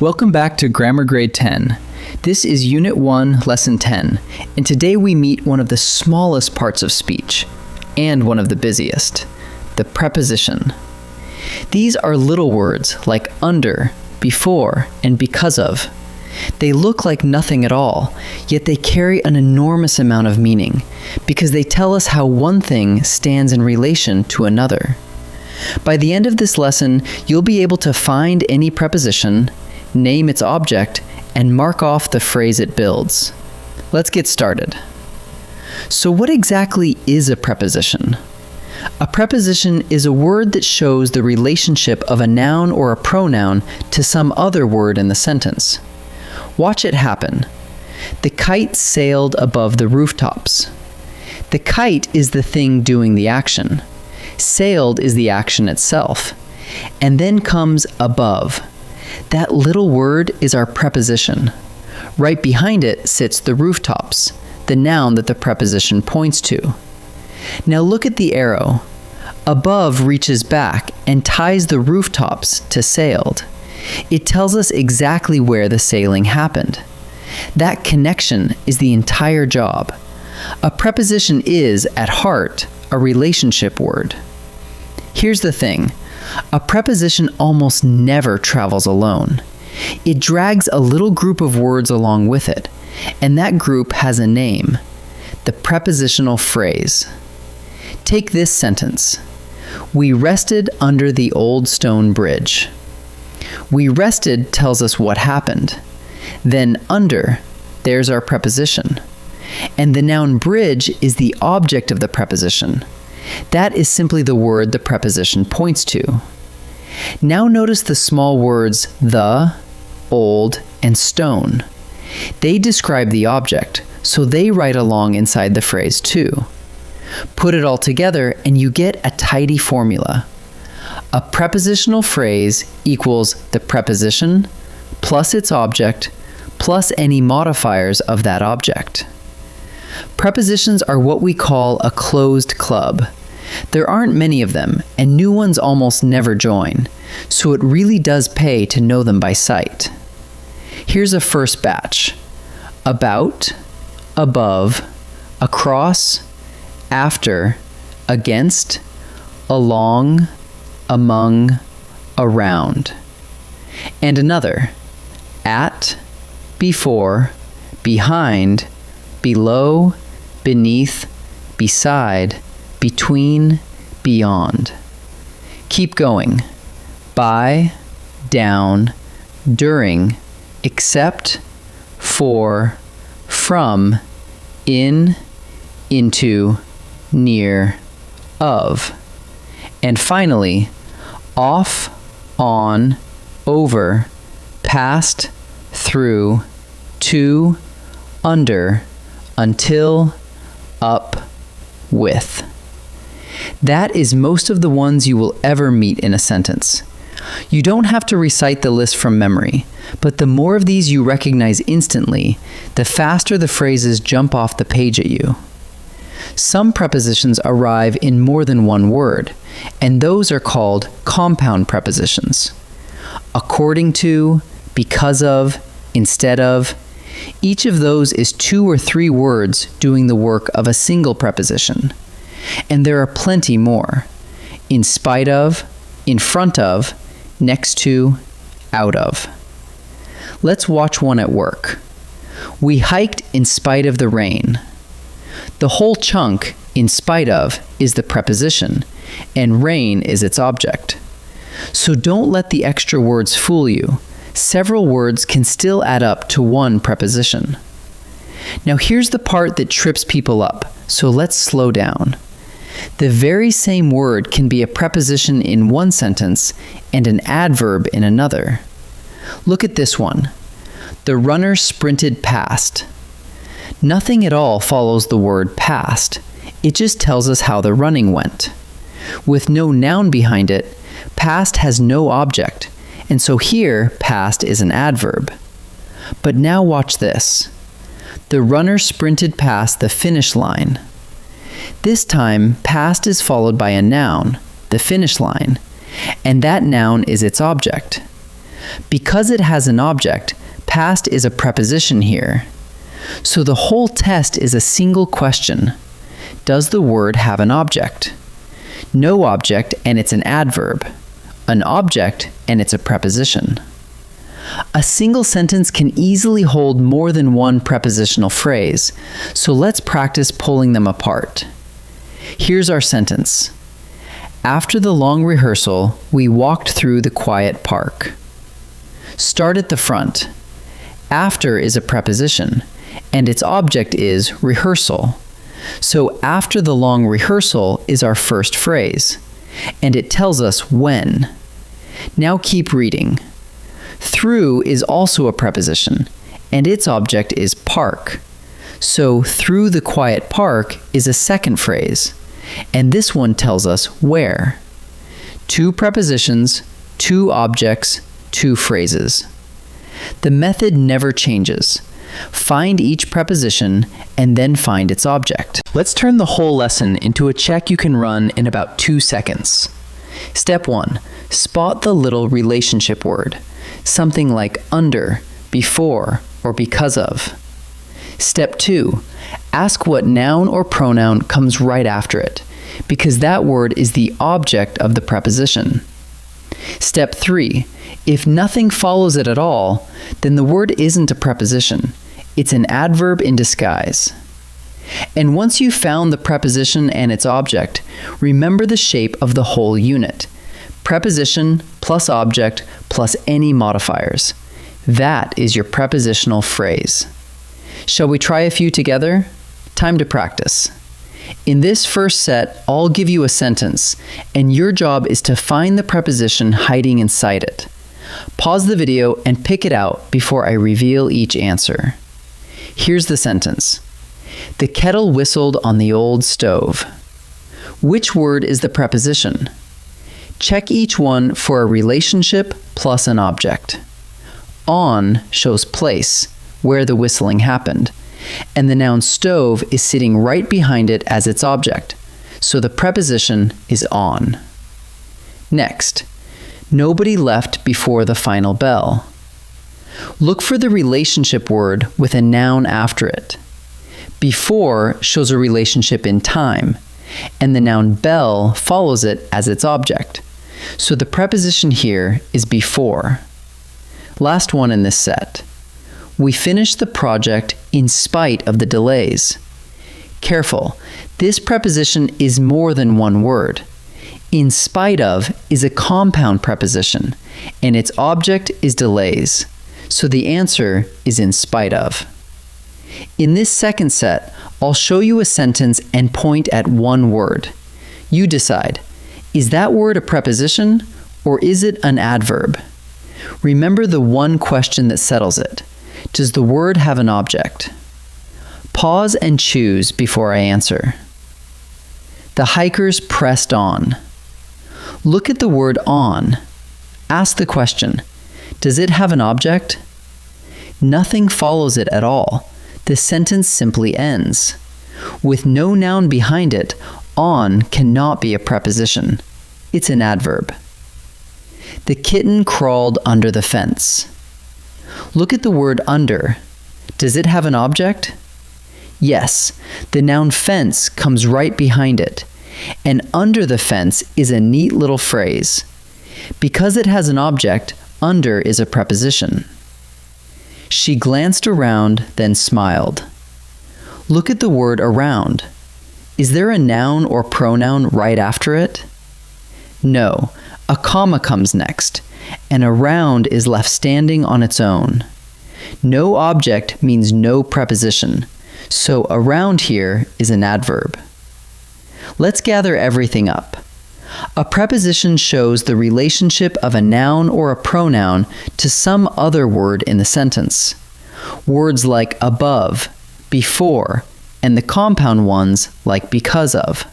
Welcome back to Grammar Grade 10. This is Unit 1, Lesson 10, and today we meet one of the smallest parts of speech, and one of the busiest, the preposition. These are little words like under, before, and because of. They look like nothing at all, yet they carry an enormous amount of meaning, because they tell us how one thing stands in relation to another. By the end of this lesson, you'll be able to find any preposition, name its object, and mark off the phrase it builds. Let's get started. So what exactly is a preposition? A preposition is a word that shows the relationship of a noun or a pronoun to some other word in the sentence. Watch it happen. The kite sailed above the rooftops. The kite is the thing doing the action. Sailed is the action itself. And then comes above. That little word is our preposition. Right behind it sits the rooftops, the noun that the preposition points to. Now look at the arrow. Above reaches back and ties the rooftops to sailed. It tells us exactly where the sailing happened. That connection is the entire job. A preposition is, at heart, a relationship word. Here's the thing. A preposition almost never travels alone. It drags a little group of words along with it, and that group has a name, the prepositional phrase. Take this sentence. We rested under the old stone bridge. We rested tells us what happened. Then under, there's our preposition. And the noun bridge is the object of the preposition. That is simply the word the preposition points to. Now notice the small words the, old, and stone. They describe the object, so they write along inside the phrase too. Put it all together and you get a tidy formula. A prepositional phrase equals the preposition plus its object plus any modifiers of that object. Prepositions are what we call a closed club. There aren't many of them, and new ones almost never join, so it really does pay to know them by sight. Here's a first batch. About, above, across, after, against, along, among, around. And another. At, before, behind, below, beneath, beside, between, beyond. Keep going. By, down, during, except, for, from, in, into, near, of. And finally, off, on, over, past, through, to, under, until, up, with. That is most of the ones you will ever meet in a sentence. You don't have to recite the list from memory, but the more of these you recognize instantly, the faster the phrases jump off the page at you. Some prepositions arrive in more than one word, and those are called compound prepositions. According to, because of, instead of. Each of those is 2 or 3 words doing the work of a single preposition. And there are plenty more. In spite of, in front of, next to, out of. Let's watch one at work. We hiked in spite of the rain. The whole chunk, in spite of, is the preposition, and rain is its object. So don't let the extra words fool you. Several words can still add up to one preposition. Now here's the part that trips people up, so let's slow down. The very same word can be a preposition in one sentence and an adverb in another. Look at this one. The runner sprinted past. Nothing at all follows the word past. It just tells us how the running went. With no noun behind it, past has no object, and so here past is an adverb. But now watch this. The runner sprinted past the finish line. This time, past is followed by a noun, the finish line, and that noun is its object. Because it has an object, past is a preposition here. So the whole test is a single question. Does the word have an object? No object, and it's an adverb. An object, and it's a preposition. A single sentence can easily hold more than one prepositional phrase, so let's practice pulling them apart. Here's our sentence. After the long rehearsal, we walked through the quiet park. Start at the front. After is a preposition, and its object is rehearsal. So after the long rehearsal is our first phrase, and it tells us when. Now keep reading. Through is also a preposition, and its object is park. So through the quiet park is a second phrase, and this one tells us where. 2 prepositions, 2 objects, 2 phrases. The method never changes. Find each preposition and then find its object. Let's turn the whole lesson into a check you can run in about 2 seconds. Step 1. Spot the little relationship word. Something like under, before, or because of. Step 2. Ask what noun or pronoun comes right after it, because that word is the object of the preposition. Step 3. If nothing follows it at all, then the word isn't a preposition. It's an adverb in disguise. And once you've found the preposition and its object, remember the shape of the whole unit. Preposition plus object plus any modifiers. That is your prepositional phrase. Shall we try a few together? Time to practice. In this first set, I'll give you a sentence, and your job is to find the preposition hiding inside it. Pause the video and pick it out before I reveal each answer. Here's the sentence. The kettle whistled on the old stove. Which word is the preposition? Check each one for a relationship plus an object. On shows place, where the whistling happened, and the noun stove is sitting right behind it as its object, so the preposition is on. Next, nobody left before the final bell. Look for the relationship word with a noun after it. Before shows a relationship in time, and the noun bell follows it as its object. So the preposition here is before. Last one in this set. We finished the project in spite of the delays. Careful, this preposition is more than one word. In spite of is a compound preposition, and its object is delays. So the answer is in spite of. In this second set, I'll show you a sentence and point at one word. You decide. Is that word a preposition, or is it an adverb? Remember the one question that settles it. Does the word have an object? Pause and choose before I answer. The hikers pressed on. Look at the word on. Ask the question, does it have an object? Nothing follows it at all. The sentence simply ends. With no noun behind it, on cannot be a preposition. It's an adverb. The kitten crawled under the fence. Look at the word under. Does it have an object? Yes, the noun fence comes right behind it, and under the fence is a neat little phrase. Because it has an object, under is a preposition. She glanced around, then smiled. Look at the word around. Is there a noun or pronoun right after it? No, a comma comes next, and around is left standing on its own. No object means no preposition, so around here is an adverb. Let's gather everything up. A preposition shows the relationship of a noun or a pronoun to some other word in the sentence. Words like above, before, and the compound ones like because of.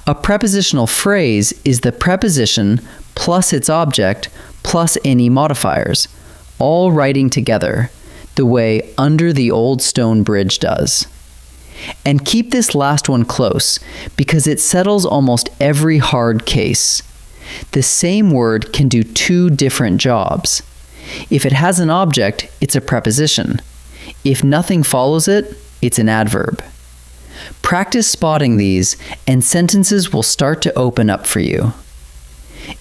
A prepositional phrase is the preposition plus its object plus any modifiers, all writing together, the way under the old stone bridge does. And keep this last one close, because it settles almost every hard case. The same word can do 2 different jobs. If it has an object, it's a preposition. If nothing follows it, it's an adverb. Practice spotting these, and sentences will start to open up for you.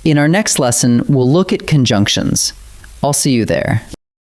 In our next lesson, we'll look at conjunctions. I'll see you there.